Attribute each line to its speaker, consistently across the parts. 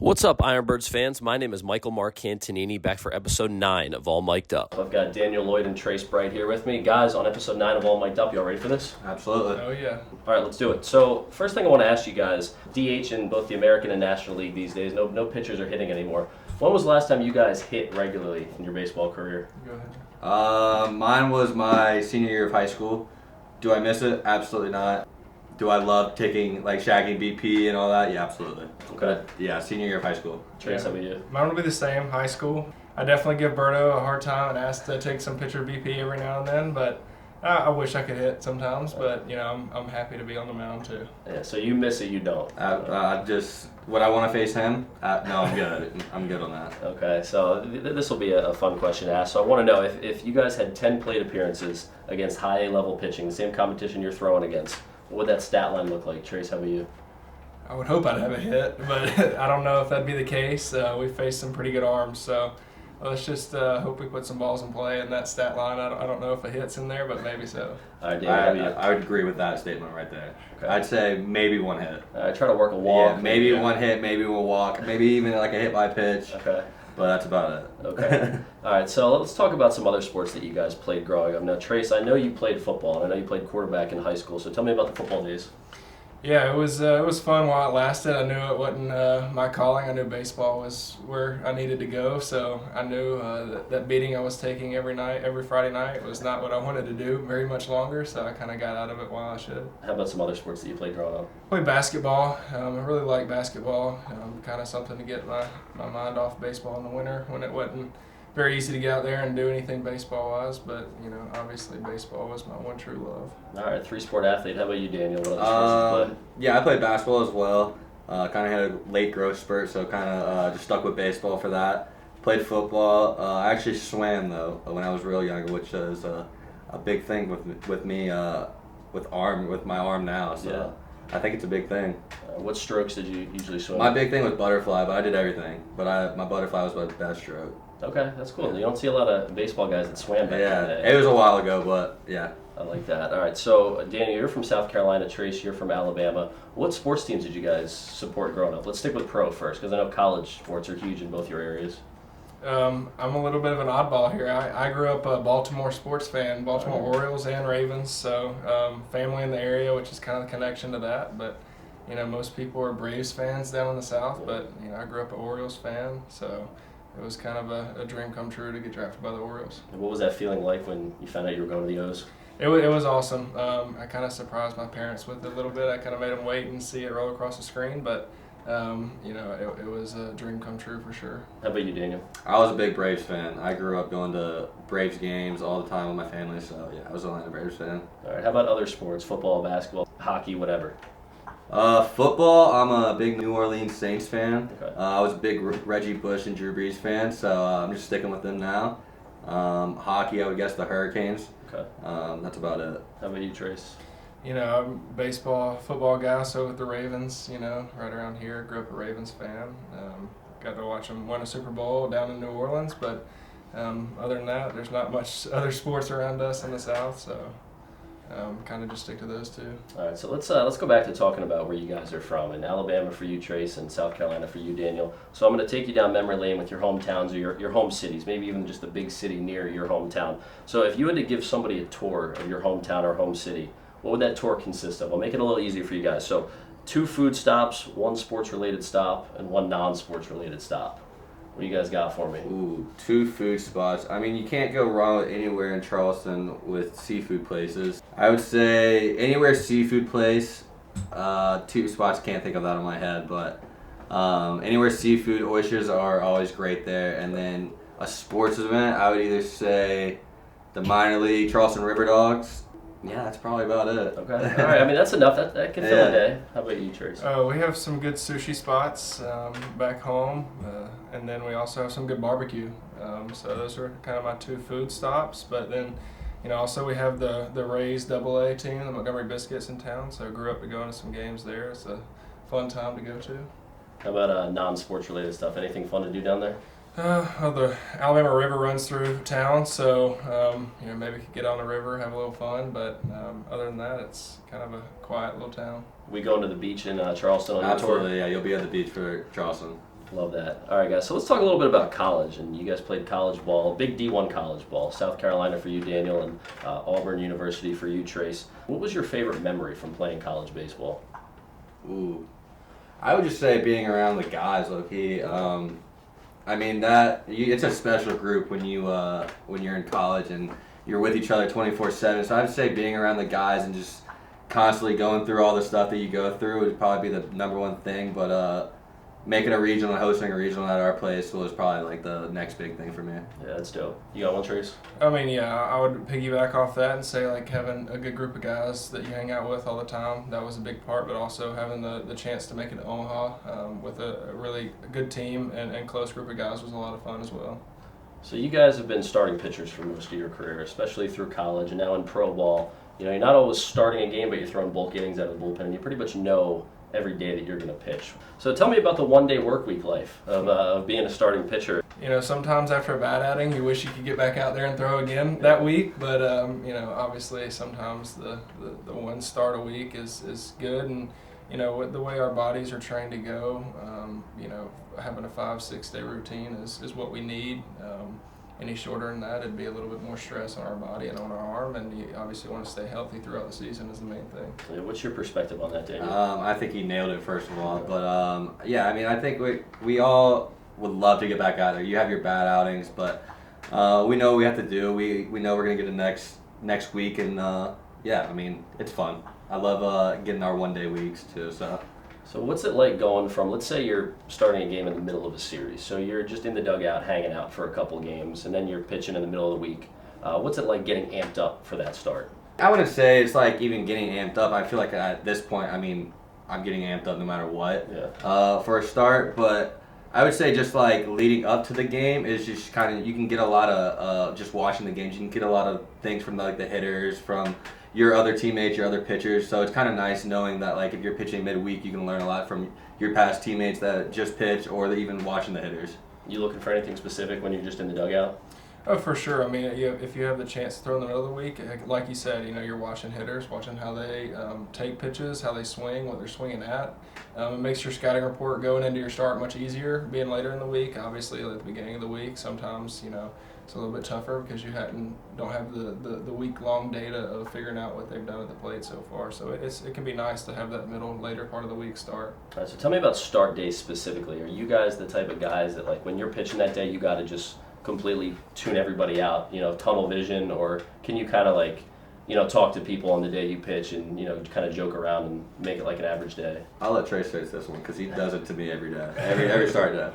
Speaker 1: What's up, IronBirds fans? My name is Michael Mark Cantonini, back for episode 9 of All Mic'd Up. I've got Daniel Lloyd and Trace Bright here with me. Guys, on episode 9 of All Mic'd Up, y'all ready for this?
Speaker 2: Absolutely.
Speaker 3: Oh, yeah.
Speaker 1: All right, let's do it. So, first thing I want to ask you guys, DH in both the American and National League these days, no pitchers are hitting anymore. When was the last time you guys hit regularly in your baseball career?
Speaker 3: Go ahead.
Speaker 2: Mine was my senior year of high school. Do I miss it? Absolutely not. Do I love taking, shagging BP and all that? Yeah, absolutely.
Speaker 1: Okay.
Speaker 2: Yeah, senior year of high school.
Speaker 1: Trace, how about you?
Speaker 3: Mine will be the same, high school. I definitely give Berto a hard time and ask to take some pitcher BP every now and then, but I wish I could hit sometimes, but, I'm happy to be on the mound, too.
Speaker 1: Yeah, so you miss it, you don't.
Speaker 2: Would I want to face him? No, I'm good. I'm good on that.
Speaker 1: Okay, so this will be a fun question to ask. So I want to know, if you guys had 10 plate appearances against high A-level pitching, the same competition you're throwing against, what would that stat line look like? Trace, how about you?
Speaker 3: I would hope I'd have a hit, but I don't know if that'd be the case. We faced some pretty good arms, so let's just hope we put some balls in play in that stat line. I don't know if a hit's in there, but maybe so.
Speaker 1: All right, David,
Speaker 2: I would agree with that statement right there.
Speaker 1: Okay.
Speaker 2: I'd say maybe one hit.
Speaker 1: I try to work a walk.
Speaker 2: Yeah, maybe one hit, maybe we'll walk, maybe even a hit by pitch.
Speaker 1: Okay.
Speaker 2: But that's about it.
Speaker 1: Okay. All right, so let's talk about some other sports that you guys played growing up. Now, Trace, I know you played football, and I know you played quarterback in high school, so tell me about the football days.
Speaker 3: Yeah, it was fun while it lasted. I knew it wasn't my calling. I knew baseball was where I needed to go, so I knew that beating I was taking every Friday night, was not what I wanted to do very much longer, so I kind of got out of it while I should.
Speaker 1: How about some other sports that you played growing up?
Speaker 3: Played basketball. I really like basketball. Kind of something to get my mind off baseball in the winter when it wasn't very easy to get out there and do anything baseball-wise, but, obviously baseball was my one true love.
Speaker 1: All right, three-sport athlete. How about you, Daniel? What other sports you
Speaker 2: Yeah, I played basketball as well. Kind of had a late growth spurt, so kind of just stuck with baseball for that. Played football. I actually swam, though, when I was real young, which is a big thing with me with my arm now, so yeah. I think it's a big thing.
Speaker 1: What strokes did you usually swim?
Speaker 2: My big thing was butterfly, but I did everything. But my butterfly was my best stroke.
Speaker 1: Okay, that's cool. You don't see a lot of baseball guys that swam back in the day.
Speaker 2: It was a while ago, but yeah.
Speaker 1: I like that. All right, so Daniel, you're from South Carolina. Trace, you're from Alabama. What sports teams did you guys support growing up? Let's stick with pro first, because I know college sports are huge in both your areas.
Speaker 3: I'm a little bit of an oddball here. I grew up a Baltimore sports fan, Baltimore Orioles and Ravens, so family in the area, which is kind of the connection to that. But, most people are Braves fans down in the South, but, I grew up an Orioles fan, so it was kind of a dream come true to get drafted by the Orioles.
Speaker 1: And what was that feeling like when you found out you were going to the O's?
Speaker 3: It was awesome. I kind of surprised my parents with it a little bit. I kind of made them wait and see it roll across the screen, but it was a dream come true for sure.
Speaker 1: How about you, Daniel?
Speaker 2: I was a big Braves fan. I grew up going to Braves games all the time with my family, so yeah, I was an Atlanta Braves fan.
Speaker 1: All right, how about other sports? Football, basketball, hockey, whatever?
Speaker 2: Football, I'm a big New Orleans Saints fan.
Speaker 1: Okay.
Speaker 2: I was a big Reggie Bush and Drew Brees fan, so I'm just sticking with them now. Hockey, I would guess the Hurricanes.
Speaker 1: Okay.
Speaker 2: That's about it.
Speaker 1: How about you, Trace?
Speaker 3: I'm a baseball, football guy, so with the Ravens, right around here, grew up a Ravens fan. Got to watch them win a Super Bowl down in New Orleans, but other than that, there's not much other sports around us in the South, so kind of just stick to those two.
Speaker 1: All right, so let's go back to talking about where you guys are from. In Alabama for you, Trace, and South Carolina for you, Daniel. So I'm going to take you down memory lane with your hometowns or your home cities, maybe even just a big city near your hometown. So if you had to give somebody a tour of your hometown or home city, what would that tour consist of? I'll make it a little easier for you guys. So 2 food stops, 1 sports-related stop, and 1 non-sports-related stop. What do you guys got for me?
Speaker 2: Ooh, 2 food spots. I mean, you can't go wrong with anywhere in Charleston with seafood places. I would say anywhere seafood place. 2 spots, can't think of that in my head, but anywhere seafood, oysters are always great there. And then a sports event, I would either say the minor league Charleston River Dogs. Yeah, that's probably about it.
Speaker 1: Okay. All right. I mean, that's enough. That can fill a day. How about you, Trace?
Speaker 3: We have some good sushi spots back home, and then we also have some good barbecue. So those are kind of my 2 food stops. But then, also we have the Rays AA team, the Montgomery Biscuits in town. So I grew up going to some games there. It's a fun time to go to.
Speaker 1: How about non-sports related stuff? Anything fun to do down there?
Speaker 3: The Alabama River runs through town, so maybe we could get on the river, have a little fun. But other than that, it's kind of a quiet little town.
Speaker 1: We going to the beach in Charleston on your tour?
Speaker 2: Absolutely, yeah. You'll be at the beach for Charleston.
Speaker 1: Love that. All right, guys. So let's talk a little bit about college. And you guys played college ball, big D1 college ball. South Carolina for you, Daniel, and Auburn University for you, Trace. What was your favorite memory from playing college baseball?
Speaker 2: Ooh, I would just say being around the guys, low-key. I mean it's a special group when you're in college and you're with each other 24/7. So I'd say being around the guys and just constantly going through all the stuff that you go through would probably be the number one thing. But making a regional and hosting a regional at our place was probably like the next big thing for me.
Speaker 1: Yeah, that's dope. You got one, Trace?
Speaker 3: I mean, yeah, I would piggyback off that and say like having a good group of guys that you hang out with all the time, that was a big part, but also having the chance to make it to Omaha with a really good team and close group of guys was a lot of fun as well.
Speaker 1: So you guys have been starting pitchers for most of your career, especially through college and now in pro ball. You know, you're not always starting a game, but you're throwing bulk innings out of the bullpen, and you pretty much know every day that you're going to pitch. So tell me about the one-day work week life of being a starting pitcher.
Speaker 3: You know, sometimes after a bad outing, you wish you could get back out there and throw again that week. But you know, obviously, sometimes the one start a week is good. And you know, the way our bodies are trained to go, you know, having a 5-6 day routine is what we need. Any shorter than that, it'd be a little bit more stress on our body and on our arm, and you obviously want to stay healthy throughout the season is the main thing.
Speaker 1: Yeah, what's your perspective on that, Daniel?
Speaker 2: I think he nailed it first of all, but yeah, I mean I think we all would love to get back out there. You have your bad outings, but we know what we have to do. We know we're gonna get the next week, and yeah, I mean it's fun. I love getting our 1 day weeks too.
Speaker 1: So what's it like going from, let's say you're starting a game in the middle of a series, so you're just in the dugout hanging out for a couple games, and then you're pitching in the middle of the week. What's it like getting amped up for that start?
Speaker 2: I wouldn't say it's like even getting amped up. I feel like at this point, I mean, I'm getting amped up no matter what for a start, but I would say just like leading up to the game is just kind of, you can get a lot of, just watching the games, you can get a lot of things from like the hitters, from your other teammates, your other pitchers. So it's kind of nice knowing that like if you're pitching midweek, you can learn a lot from your past teammates that just pitch or even watching the hitters.
Speaker 1: You looking for anything specific when you're just in the dugout?
Speaker 3: Oh, for sure. I mean, if you have the chance to throw in the middle of the week, like you said, you know, you're watching hitters, watching how they take pitches, how they swing, what they're swinging at. It makes your scouting report going into your start much easier. Being later in the week, obviously at the beginning of the week, sometimes, you know, it's a little bit tougher because you don't have the week-long data of figuring out what they've done at the plate so far. So it can be nice to have that later part of the week start.
Speaker 1: All right, so tell me about start days specifically. Are you guys the type of guys that like when you're pitching that day, you got to just completely tune everybody out, you know, tunnel vision, or can you kind of like, you know, talk to people on the day you pitch and, you know, kind of joke around and make it like an average day?
Speaker 2: I'll let Trace face this one because he does it to me every day, every start day.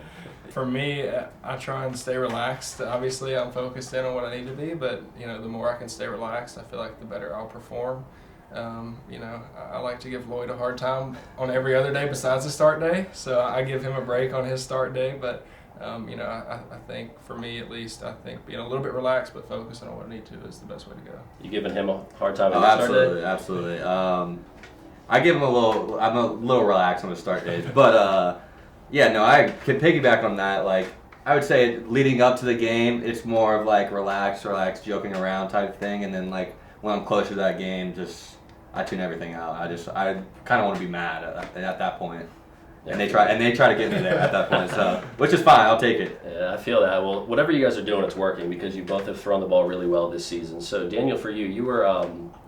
Speaker 3: For me, I try and stay relaxed. Obviously, I'm focused in on what I need to be, but you know, the more I can stay relaxed, I feel like the better I'll perform. You know, I like to give Lloyd a hard time on every other day besides the start day, so I give him a break on his start day. But you know, I think for me at least, I think being a little bit relaxed but focusing on what I need to is the best way to go.
Speaker 1: You giving him a hard time?
Speaker 2: Oh, absolutely, absolutely. I give him I'm a little relaxed on the start days, but yeah, no, I can piggyback on that. Like, I would say leading up to the game, it's more of like relaxed, joking around type thing, and then like when I'm closer to that game, just I tune everything out. I kind of want to be mad at that point. Yeah, and they try to get me there at that point, so which is fine. I'll take it.
Speaker 1: Yeah, I feel that. Well, whatever you guys are doing, it's working because you both have thrown the ball really well this season. So, Daniel, for you, you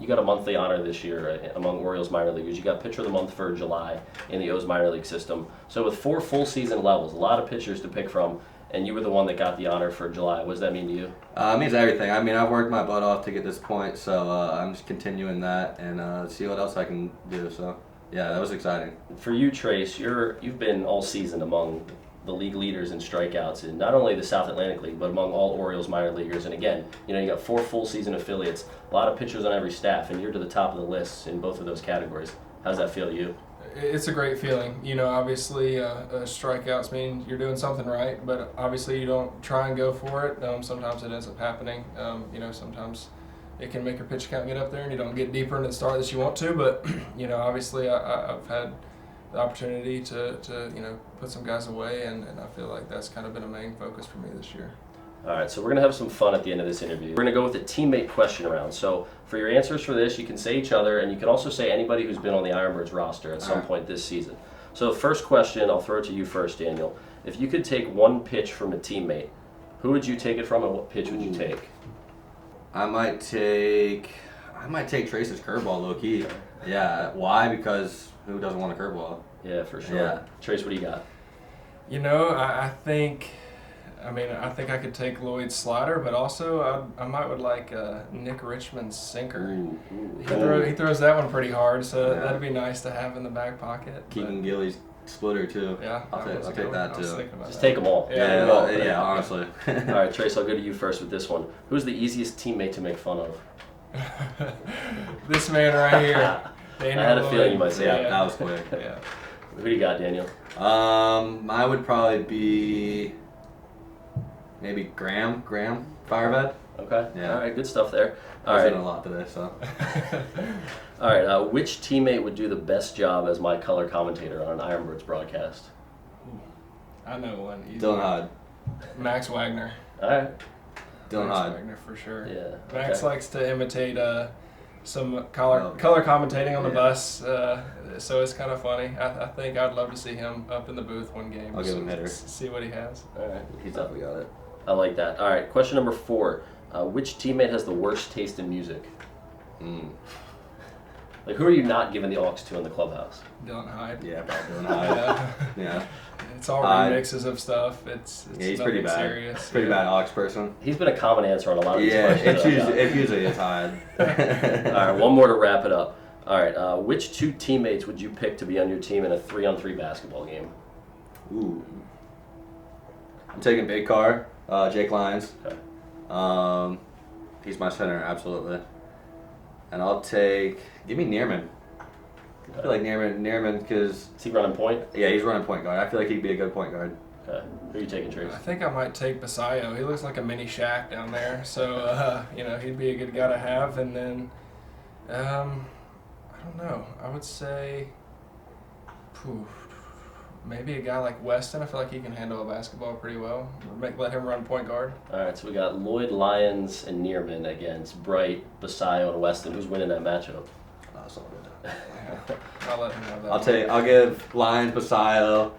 Speaker 1: got a monthly honor this year among Orioles minor leaguers. You got Pitcher of the Month for July in the O's minor league system. So, with 4 full season levels, a lot of pitchers to pick from, and you were the one that got the honor for July. What does that mean to you?
Speaker 2: It means everything. I mean, I've worked my butt off to get this point, so I'm just continuing that and see what else I can do. So. Yeah, that was exciting. For
Speaker 1: you, Trace, you've been all season among the league leaders in strikeouts in not only the South Atlantic League, but among all Orioles minor leaguers. And again, you know, you got 4 full season affiliates, a lot of pitchers on every staff, and you're to the top of the list in both of those categories. How's that feel to you?
Speaker 3: It's a great feeling. You know, obviously, strikeouts mean you're doing something right, but obviously you don't try and go for it. Sometimes it ends up happening. You know, sometimes it can make your pitch count get up there and you don't get deeper into the start that you want to, but you know, obviously I've had the opportunity to you know, put some guys away, and I feel like that's kind of been a main focus for me this year.
Speaker 1: All right, so we're going to have some fun at the end of this interview. We're going to go with a teammate question round. So for your answers for this, you can say each other, and you can also say anybody who's been on the IronBirds roster at some point this season. So first question, I'll throw it to you first, Daniel. If you could take one pitch from a teammate, who would you take it from, and what pitch would you take?
Speaker 2: I might take Trace's curveball low key. Yeah. Why? Because who doesn't want a curveball?
Speaker 1: Yeah, for sure.
Speaker 2: Yeah.
Speaker 1: Trace, what do you got?
Speaker 3: You know, I think I could take Lloyd's slider, but also I might would like Nick Richmond's sinker. He throws that one pretty hard, so that'd be nice to have in the back pocket.
Speaker 2: Keegan Gilly's splitter too.
Speaker 3: Yeah,
Speaker 2: I'll take that too.
Speaker 1: Just take them all.
Speaker 2: Yeah, honestly.
Speaker 1: All right, Trace, I'll go to you first with this one. Who's the easiest teammate to make fun of?
Speaker 3: This man right here. Daniel
Speaker 1: I had a
Speaker 3: Lloyd.
Speaker 1: feeling you might say
Speaker 2: Yeah,
Speaker 1: that.
Speaker 2: that was quick.
Speaker 3: Yeah.
Speaker 1: Who do you got, Daniel?
Speaker 2: I would probably be maybe Graham Firebed.
Speaker 1: Okay.
Speaker 2: Yeah.
Speaker 1: All right, good stuff there.
Speaker 2: I
Speaker 1: All
Speaker 2: was
Speaker 1: right.
Speaker 2: in a lot today, so.
Speaker 1: All right. Which teammate would do the best job as my color commentator on an IronBirds broadcast?
Speaker 3: I know one. Easy.
Speaker 2: Dylan Hyde.
Speaker 3: Max Wagner.
Speaker 1: All right.
Speaker 2: Dylan
Speaker 3: Max
Speaker 2: Hyde.
Speaker 3: Wagner for sure.
Speaker 1: Yeah.
Speaker 3: Max
Speaker 1: okay.
Speaker 3: likes to imitate some color commentating on the bus, so it's kind of funny. I think I'd love to see him up in the booth one game.
Speaker 2: I'll give him a hitter.
Speaker 3: See what he has.
Speaker 1: All right.
Speaker 2: He's definitely got it.
Speaker 1: I like that. All right. Question number 4. Which teammate has the worst taste in music? Like, who are you not giving the aux to in the clubhouse?
Speaker 3: Dylan Hyde.
Speaker 2: Yeah, probably Dylan Hyde. Yeah.
Speaker 3: It's all remixes of stuff. It's
Speaker 2: he's pretty bad.
Speaker 3: serious.
Speaker 2: Pretty bad aux person.
Speaker 1: He's been a common answer on a lot of these
Speaker 2: Yeah,
Speaker 1: questions.
Speaker 2: it usually is Hyde.
Speaker 1: All right, one more to wrap it up. All right, which 2 teammates would you pick to be on your team in a 3-on-3 basketball game?
Speaker 2: Ooh. I'm taking Big Car, Jake Lyons.
Speaker 1: Okay.
Speaker 2: He's my center, absolutely. And I'll give me Neerman. I feel like Neerman, because...
Speaker 1: Is he running point?
Speaker 2: Yeah, he's running point guard. I feel like he'd be a good point guard.
Speaker 1: Okay. Who are you taking, Trace?
Speaker 3: I think I might take Basayo. He looks like a mini Shaq down there, so he'd be a good guy to have. And then, I don't know. I would say, maybe a guy like Weston. I feel like he can handle a basketball pretty well. Let him run point guard.
Speaker 1: All right, so we got Lloyd, Lyons, and Neerman against Bright, Basayo, and Weston. Who's winning that matchup?
Speaker 2: That's all good.
Speaker 3: I'll let him have that.
Speaker 2: I'll give Lyons, Basayo.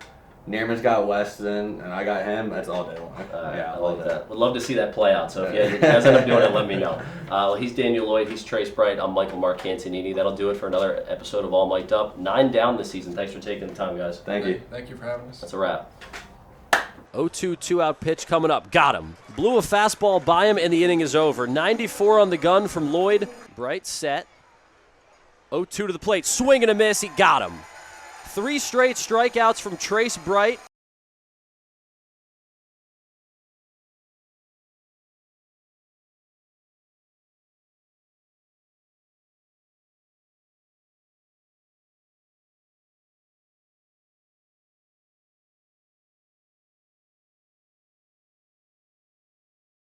Speaker 2: Neerman's got Weston, and I got him. That's all day long.
Speaker 1: I like that. Would love to see that play out. So if you guys end up doing it, let me know. He's Daniel Lloyd. He's Trace Bright. I'm Michael Mark Cantonini. That'll do it for another episode of All Mic'd Up. 9 down this season. Thanks for taking the time, guys.
Speaker 2: Thank you.
Speaker 3: Thank you for having us.
Speaker 1: That's a wrap. 0-2 2-out pitch coming up. Got him. Blew a fastball by him, and the inning is over. 94 on the gun from Lloyd. Bright set. 0-2 to the plate. Swing and a miss. He got him. 3 straight strikeouts from Trace Bright.